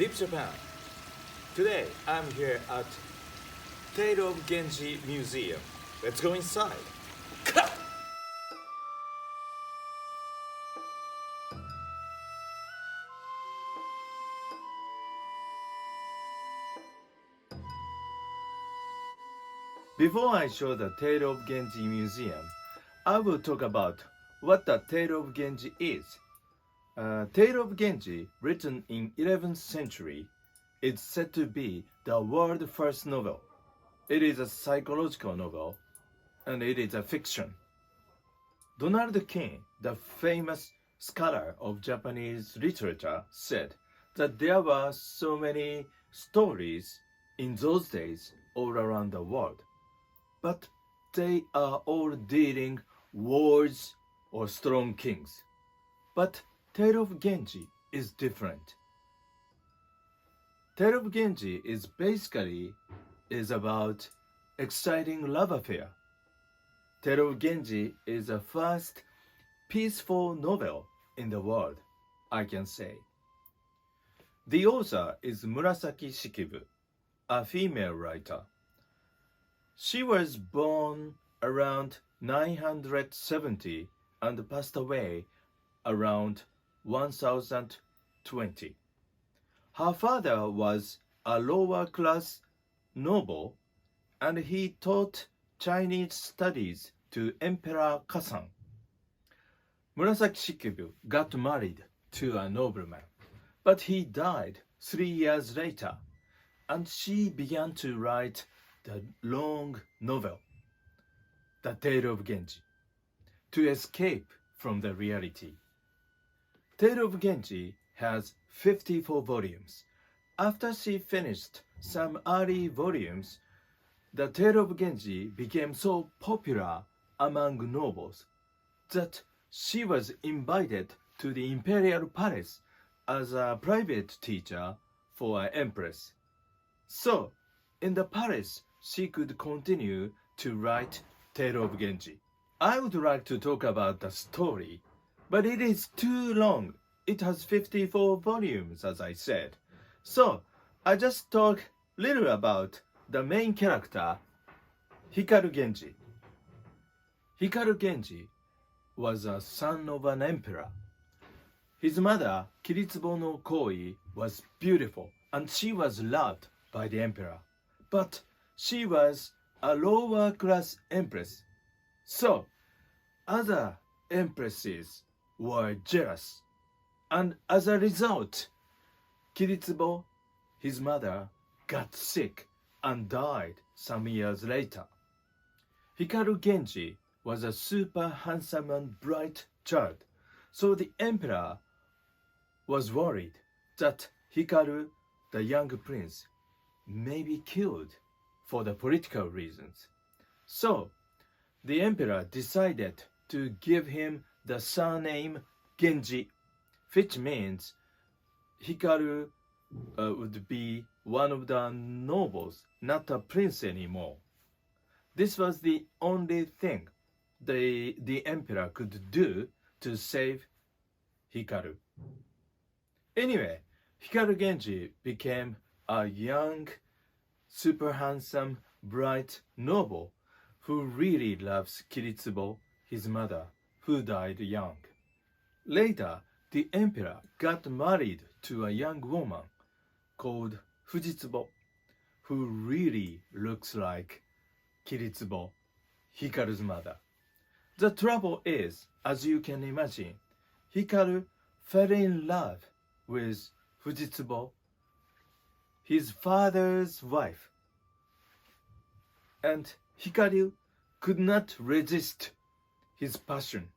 Deep Japan. Today I'm here at Tale of Genji Museum. Let's go inside. Cut! Before I show the Tale of Genji Museum, I will talk about what the Tale of Genji is. Tale of Genji, written in 11th century, is said to be the world's first novel. It is a psychological novel, and it is a fiction. Donald King, the famous scholar of Japanese literature, said that there were so many stories in those days all around the world, but they are all dealing wars or strong kings. But Tale of Genji is different. Tale of Genji is basically about exciting love affair. Tale of Genji is the first peaceful novel in the world, I can say. The author is Murasaki Shikibu, a female writer. She was born around 970 and passed away around 1020. Her father was a lower class noble, and he taught Chinese studies to Emperor Kazan. Murasaki Shikibu got married to a nobleman, but he died 3 years later, and she began to write the long novel, The Tale of Genji, to escape from the reality. Tale of Genji has 54 volumes. After she finished some early volumes, the Tale of Genji became so popular among nobles that she was invited to the imperial palace as a private teacher for an empress. So, in the palace, she could continue to write Tale of Genji. I would like to talk about the story, but it is too long. It has 54 volumes, as I said. So, I just talk little about the main character, Hikaru Genji. Hikaru Genji was a son of an emperor. His mother, Kiritsubo no Koi, was beautiful, and she was loved by the emperor. But she was a lower class empress. So, other empresses were jealous. And as a result, Kiritsubo, his mother, got sick and died some years later. Hikaru Genji was a super handsome and bright child, so the emperor was worried that Hikaru, the young prince, may be killed for the political reasons. So, the emperor decided to give him the surname Genji, which means Hikaru would be one of the nobles, not a prince anymore. This was the only thing the emperor could do to save Hikaru. Anyway, Hikaru Genji became a young, super handsome, bright noble who really loves Kiritsubo, his mother, who died young. Later, the emperor got married to a young woman called Fujitsubo, who really looks like Kiritsubo, Hikaru's mother. The trouble is, as you can imagine, Hikaru fell in love with Fujitsubo, his father's wife, and Hikaru could not resist his passion.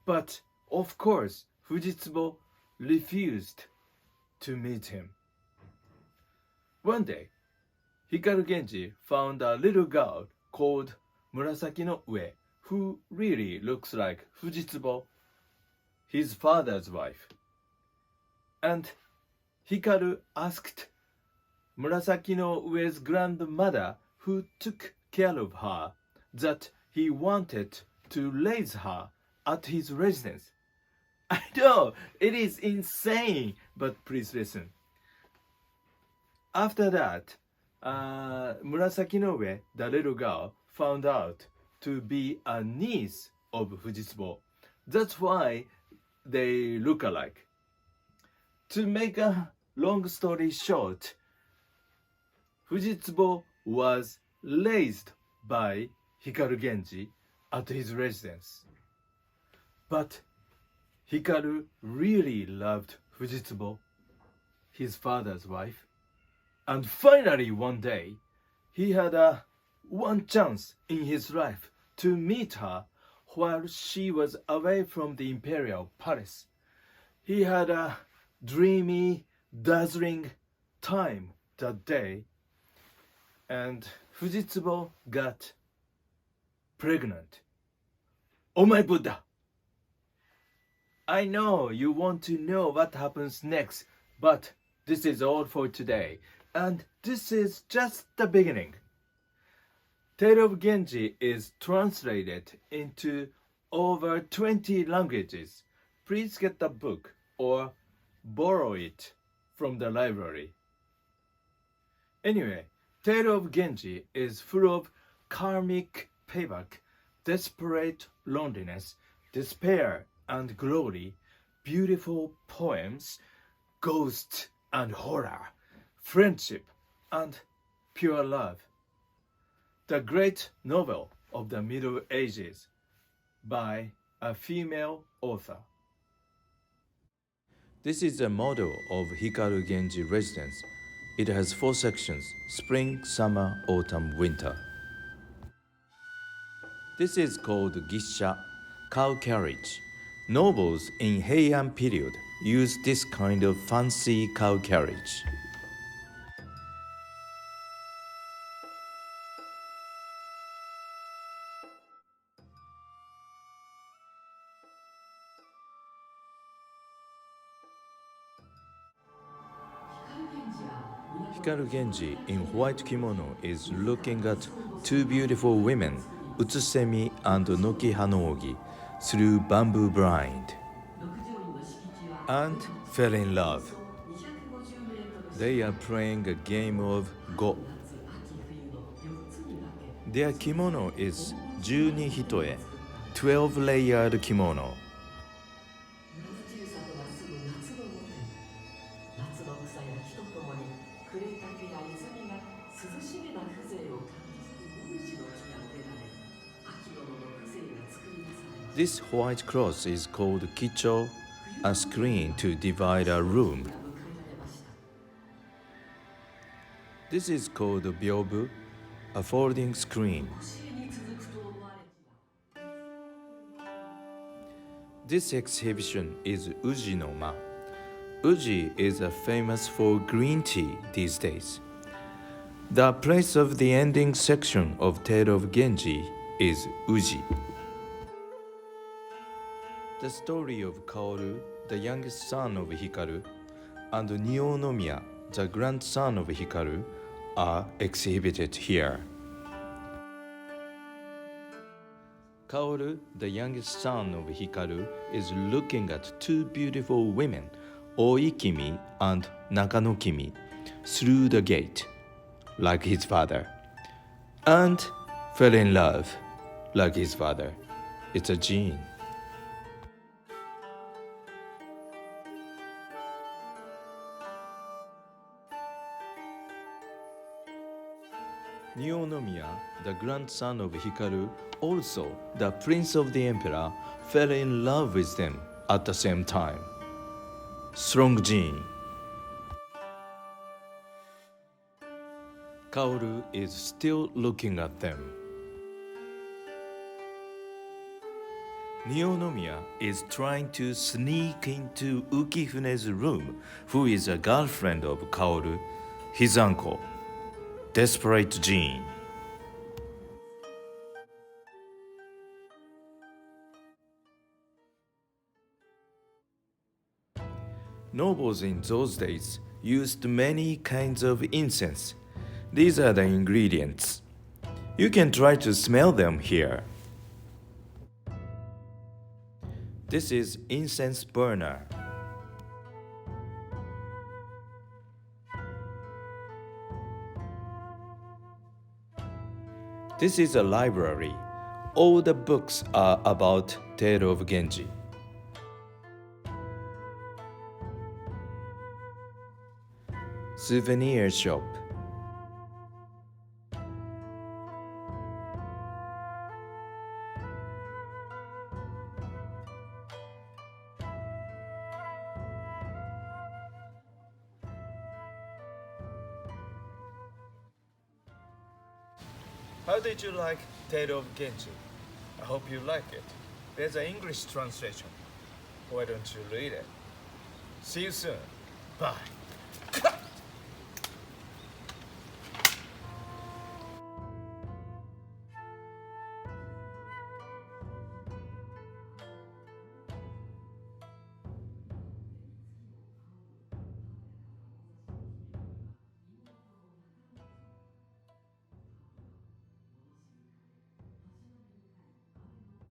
But of course, Fujitsubo refused to meet him. One day, Hikaru Genji found a little girl called Murasaki no Ue, who really looks like Fujitsubo, his father's wife. And Hikaru asked Murasaki no Ue's grandmother, who took care of her, that he wanted to raise her at his residence. I know, it is insane, but please listen. After that, Murasaki Noe, the little girl, found out to be a niece of Fujitsubo. That's why they look alike. To make a long story short, Fujitsubo was raised by Hikaru Genji at his residence. But Hikaru really loved Fujitsubo, his father's wife. And finally one day, he had one chance in his life to meet her while she was away from the imperial palace. He had a dreamy, dazzling time that day, and Fujitsubo got pregnant. Oh my Buddha! I know you want to know what happens next, but this is all for today, and this is just the beginning. Tale of Genji is translated into over 20 languages. Please get the book or borrow it from the library. Anyway, Tale of Genji is full of karmic payback, desperate loneliness, despair and glory, beautiful poems, ghosts and horror, friendship and pure love. The great novel of the Middle Ages by a female author. This is a model of Hikaru Genji residence. It has 4 sections: spring, summer, autumn, winter. This is called Gisha, cow carriage. Nobles in Heian period used this kind of fancy cow carriage. Hikaru Genji in white kimono is looking at 2 beautiful women, Utsusemi and Noki Hanoogi, through bamboo blind, and fell in love. They are playing a game of Go. Their kimono is 12 hitoe, 12-layered kimono. This white cloth is called kicho, a screen to divide a room. This is called byobu, a folding screen. This exhibition is Uji no Ma. Uji is famous for green tea these days. The place of the ending section of Tale of Genji is Uji. The story of Kaoru, the youngest son of Hikaru, and Nionomiya, the grandson of Hikaru, are exhibited here. Kaoru, the youngest son of Hikaru, is looking at 2 beautiful women, Oikimi and Nakanokimi, through the gate, like his father, and fell in love, like his father. It's a gene. Nionomiya, the grandson of Hikaru, also the prince of the emperor, fell in love with them at the same time. Strong gene. Kaoru is still looking at them. Nionomiya is trying to sneak into Ukifune's room, who is a girlfriend of Kaoru, his uncle. Desperate gene. Nobles in those days used many kinds of incense. These are the ingredients. You can try to smell them here. This is incense burner. This is a library. All the books are about Tale of Genji. Souvenir shop. How did you like Tale of Genji? I hope you like it. There's an English translation. Why don't you read it? See you soon. Bye.